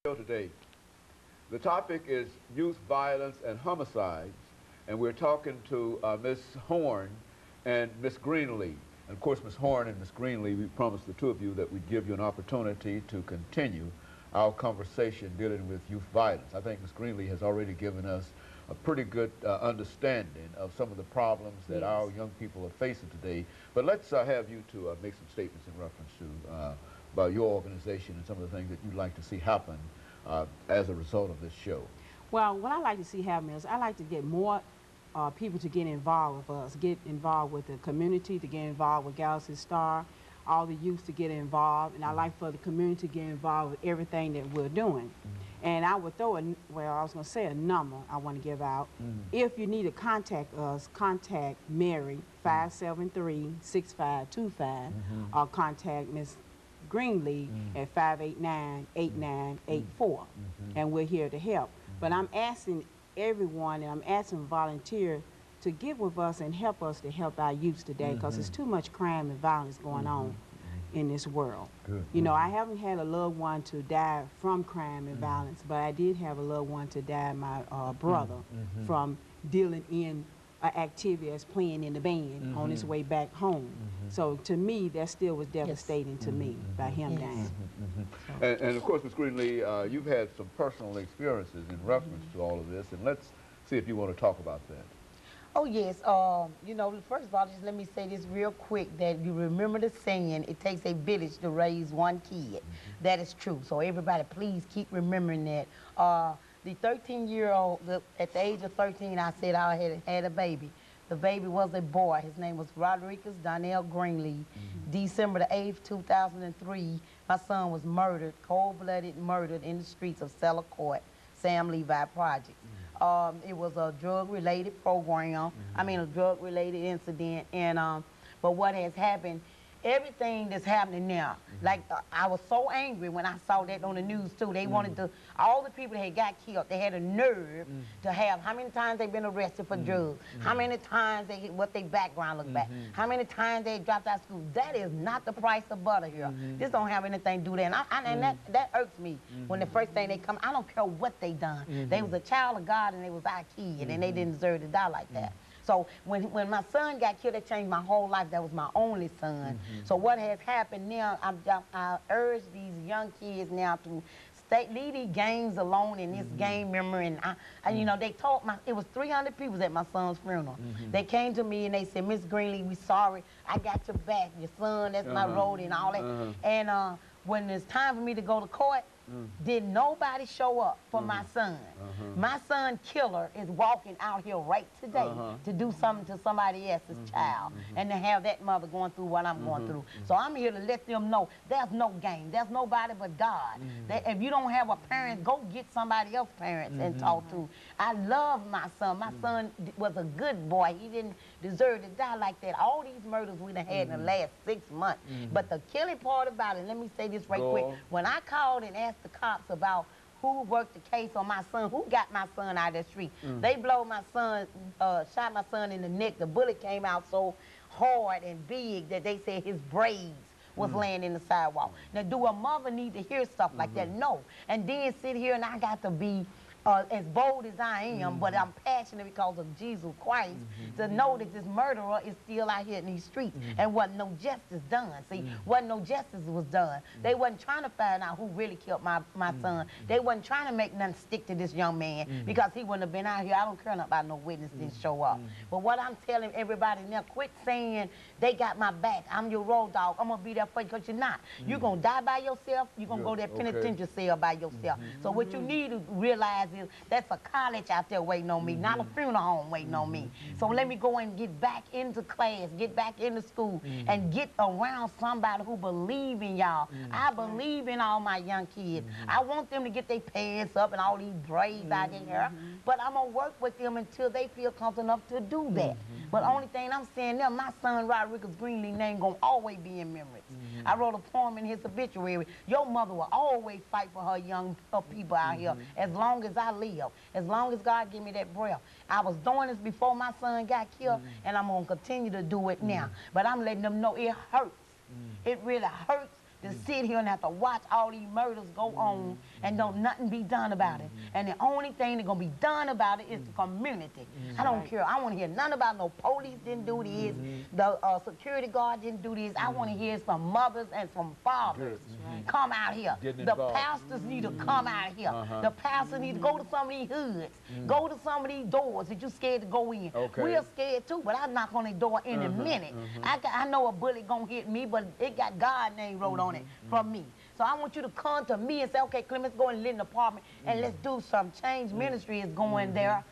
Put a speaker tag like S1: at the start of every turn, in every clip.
S1: Show today. The topic is youth violence and homicides, and we're talking to Miss Horn and Miss Greenlee. And of course, Miss Horn and Miss Greenlee, we promised the two of you that we'd give you an opportunity to continue our conversation dealing with youth violence. I think Miss Greenlee has already given us a pretty good understanding of some of the problems that our young people are facing today. But let's have you two make some statements in reference to about your organization and some of the things that you'd like to see happen as a result of this show.
S2: Well, what I like to see happen is I like to get more people to get involved with us, get involved with the community, to get involved with Galaxy Star, all the youth to get involved, and I like for the community to get involved with everything that we're doing. And I would throw I was going to say a number I want to give out. If you need to contact us, contact Mary, 573-6525, or contact Miss Greenlee at 589-8984, and we're here to help. But I'm asking everyone, and I'm asking volunteers to get with us and help us to help our youth today, because there's too much crime and violence going on in this world.
S1: Good.
S2: You know, I haven't had a loved one to die from crime and violence, but I did have a loved one to die, my brother, from dealing in activity as playing in the band on his way back home. So to me, that still was devastating to me by him dying.
S1: And of course, Ms. Greenlee, you've had some personal experiences in reference to all of this, and let's see if you want to talk about that.
S3: Oh, yes. You know, first of all, just let me say this real quick, that you remember the saying, it takes a village to raise one kid. That is true. So everybody, please keep remembering that. The 13-year-old, at the age of 13, I said I had a baby. The baby was a boy. His name was Rodriguez Donnell Greenlee. December the 8th, 2003, my son was murdered, cold-blooded murdered in the streets of Seller Court, Sam Levi Project. It was a drug-related program, a drug-related incident, and but what has happened, everything that's happening now, like I was so angry when I saw that on the news too. They wanted to, all the people that had got killed, they had a nerve to have how many times they've been arrested for drugs, how many times what their background look back, how many times they dropped out of school. That is not the price of butter here. This don't have anything to do with that. And that irks me when the first thing they come, I don't care what they done. They was a child of God and they was our kid and they didn't deserve to die like that. So when my son got killed, it changed my whole life. That was my only son. So what has happened now, I urge these young kids now to leave these gangs alone in this gang memory. And you know, they told it was 300 people at my son's funeral. They came to me and they said, Miss Greenlee, we sorry. I got your back. Your son, that's my road and all that. And when it's time for me to go to court, did nobody show up for my son? My son killer is walking out here right today to do something to somebody else's child and to have that mother going through what I'm going through. So I'm here to let them know there's no game. There's nobody but God. That if you don't have a parent, go get somebody else's parents and talk to. I love my son. My son was a good boy. He didn't deserve to die like that. All these murders we done had in the last 6 months. But the killing part about it, let me say this right quick. When I called and asked the cops about who worked the case on my son, who got my son out of the street, they blowed my son, shot my son in the neck. The bullet came out so hard and big that they said his braids was laying in the sidewalk. Now, do a mother need to hear stuff like that? No. And then sit here and I got to be as bold as I am, but I'm passionate because of Jesus Christ, to know that this murderer is still out here in these streets and wasn't no justice done. See, wasn't no justice was done. They wasn't trying to find out who really killed my son. They wasn't trying to make nothing stick to this young man because he wouldn't have been out here. I don't care nothing about no witness didn't show up. But what I'm telling everybody now, quit saying they got my back. I'm your road dog. I'm going to be there for you, because you're not. You're going to die by yourself. You're going to go to that penitentiary cell by yourself. So what you need to realize is that's a college out there waiting on me, not a funeral home waiting on me. So let me go and get back into class, get back into school, and get around somebody who believe in y'all. I believe in all my young kids. I want them to get their pants up and all these braids out their hair, but I'm going to work with them until they feel comfortable enough to do that. But the only thing I'm saying now, my son Rodriguez Greenlee name going to always be in memories. I wrote a poem in his obituary. Your mother will always fight for her young people out here as long as I live. As long as God give me that breath. I was doing this before my son got killed, and I'm going to continue to do it now. But I'm letting them know it hurts. It really hurts to sit here and have to watch all these murders go on and don't nothing be done about it. And the only thing that's gonna be done about it is the community. I don't care. I want to hear none about no police didn't do this, the security guard didn't do this. I want to hear some mothers and some fathers come out here. The pastors need to come out here. The pastors need to go to some of these hoods, go to some of these doors that you scared to go in. We're scared too, but I knock on the door in a minute. I know a bullet gonna hit me, but it got God's name wrote on it from me. So I want you to come to me and say, okay, Clemens, go and live in the apartment and let's do some. Change Ministry is going there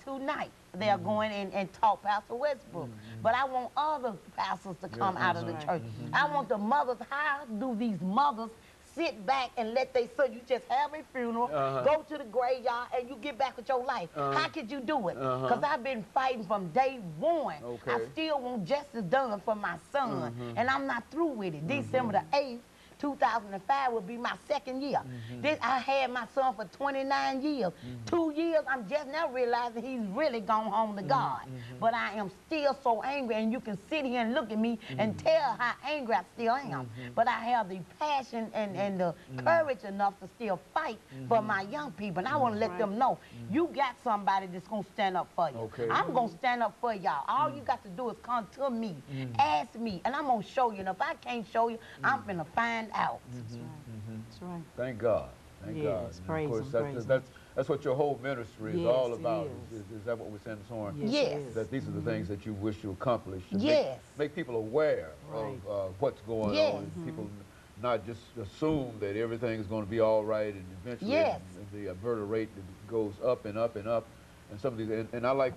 S3: tonight. They're going and talk Pastor Westbrook. But I want other pastors to come out of the church. I want the mothers. How do these mothers sit back and let they son, you just have a funeral, go to the graveyard, and you get back with your life? How could you do it? Because I've been fighting from day one. I still want justice done for my son, and I'm not through with it. December the 8th, 2005 will be my second year. This, I had my son for 29 years. 2 years, I'm just now realizing he's really gone home to God. But I am still so angry, and you can sit here and look at me and tell how angry I still am. But I have the passion and the courage enough to still fight for my young people. And I want to let them know, you got somebody that's going to stand up for you. I'm going to stand up for y'all. All you got to do is come to me, ask me, and I'm going to show you. And if I can't show you, I'm going to find out.
S2: That's right.
S1: Thank God. Thank God.
S2: Yes,
S1: And
S2: praise
S1: of course,
S2: him,
S1: that's what your whole ministry is
S2: Yes,
S1: all
S2: it
S1: about.
S2: is.
S1: Is that what we're saying, Ms. Horn?
S3: Yes.
S1: That these are the things that you wish to accomplish. To
S3: Yes.
S1: make people aware
S2: Right.
S1: of what's going
S3: Yes.
S1: on. People not just assume that everything is going to be all right, and eventually
S3: Yes.
S1: the murder rate goes up and up and up. And some of these, and I like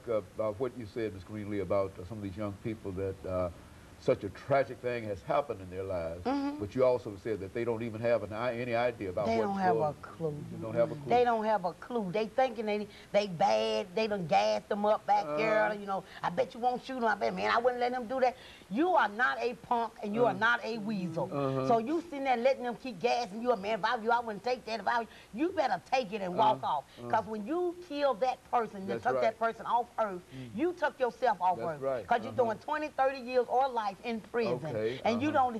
S1: what you said, Ms. Greenlee, about some of these young people that such a tragic thing has happened in their lives, but you also said that they don't even have any idea about
S3: They
S1: what's
S3: don't have
S1: going
S3: a
S1: on.
S3: clue.
S1: They don't have a clue.
S3: They don't have a clue. They thinking they bad. They done gassed them up back there. You know, I bet you won't shoot them. I bet, man, I wouldn't let them do that. You are not a punk and you are not a weasel. So you sitting there letting them keep gassing you up, man. If I were you, I wouldn't take that. If I were you, better take it and walk off. Because when you kill that person, you
S1: That's
S3: took
S1: right.
S3: that person off earth, you took yourself off
S1: That's
S3: earth.
S1: right.
S3: Because you're doing 20, 30 years or life in prison.
S1: Okay,
S3: And you done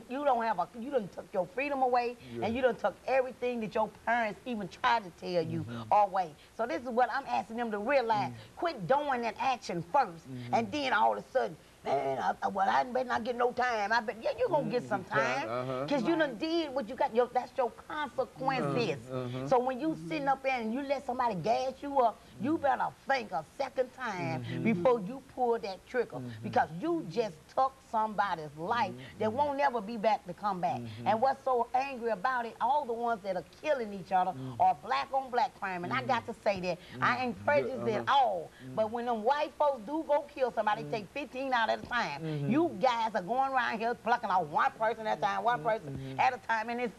S3: took your freedom away, and you done took everything that your parents even tried to tell you away. So this is what I'm asking them to realize. Quit doing that action first, and then all of a sudden, man, I better not get no time. I bet, yeah, you're going to get some time. Because you done did what you got, that's your consequences. So when you sitting up there and you let somebody gas you up, you better think a second time before you pull that trigger. Because you just took somebody's life that won't never be back to come back. And what's so angry about it, all the ones that are killing each other are black on black crime. And I got to say that. I ain't prejudiced at all. But when them white folks do go kill somebody, they take 15 out at a time. You guys are going around here plucking out one person at a time, one person at a time, and it's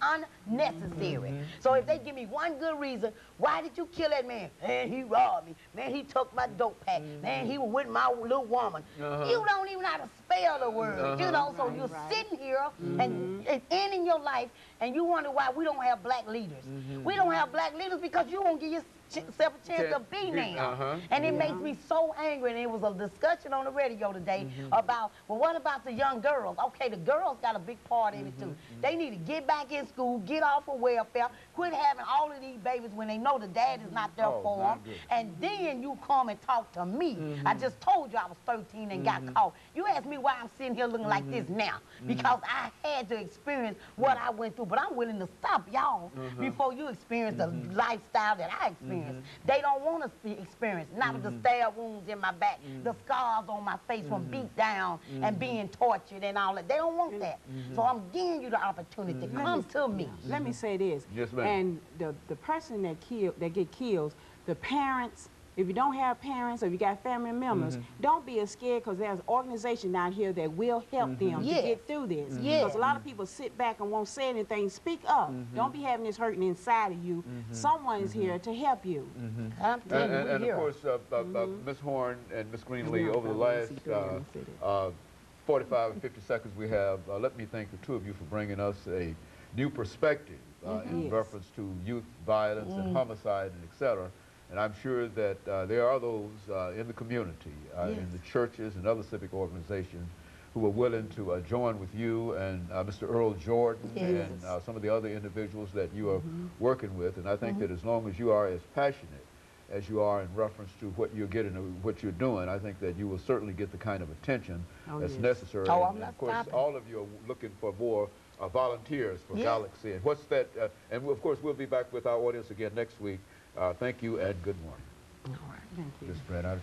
S3: unnecessary. So if they give me one good reason, why did you kill that man? Man, he robbed me. Man, he took my dope pack. Man, he was with my little woman. You don't even know how to spell the word, you know, so you're sitting here and it's ending your life, and you wonder why we don't have black leaders. We don't have black leaders because you won't give yourself a chance to be now. And it makes me so angry. And it was a discussion on the radio today about, well, what about the young girls? Okay, the girls got a big part in it too. They need to get back in school, get off of welfare, quit having all of these babies when they know the dad is not there for them. And then you come and talk to me. I just told you I was 13 and got caught. You asked me why I'm sitting here looking like this now. Because I had to experience what I went through. But I'm willing to stop y'all before you experience the lifestyle that I experienced. They don't want to experience, not with the stab wounds in my back, the scars on my face from beat down and being tortured and all that. They don't want that. So I'm giving you the opportunity. Come to me.
S2: Let me say this.
S1: Yes, ma'am.
S2: And the person that get killed, the parents, if you don't have parents or if you got family members, don't be scared, because there's an organization out here that will help them to get through this. Because a lot of people sit back and won't say anything. Speak up. Don't be having this hurting inside of you. Someone is here to help you.
S3: I'm telling you, we're
S1: And
S3: here.
S1: of course, Ms. Horn and Ms. Greenlee, over the last 45 and 50 seconds we have, let me thank the two of you for bringing us a new perspective in
S2: Yes.
S1: reference to youth violence and homicide and et cetera. And I'm sure that there are those in the community, in the churches and other civic organizations, who are willing to join with you and Mr. Earl Jordan
S3: Yes.
S1: and some of the other individuals that you are working with. And I think that as long as you are as passionate as you are in reference to what you're getting, what you're doing, I think that you will certainly get the kind of attention that's
S2: yes.
S1: necessary.
S3: Oh,
S1: And-
S3: I'm
S1: and
S3: not
S1: of course,
S3: stopping.
S1: all of you are looking for more volunteers for
S3: Yes.
S1: Galaxy. And what's that? And of course, we'll be back with our audience again next week. Thank you and good morning.
S3: All right.
S2: Thank you.
S1: Ms. Brad,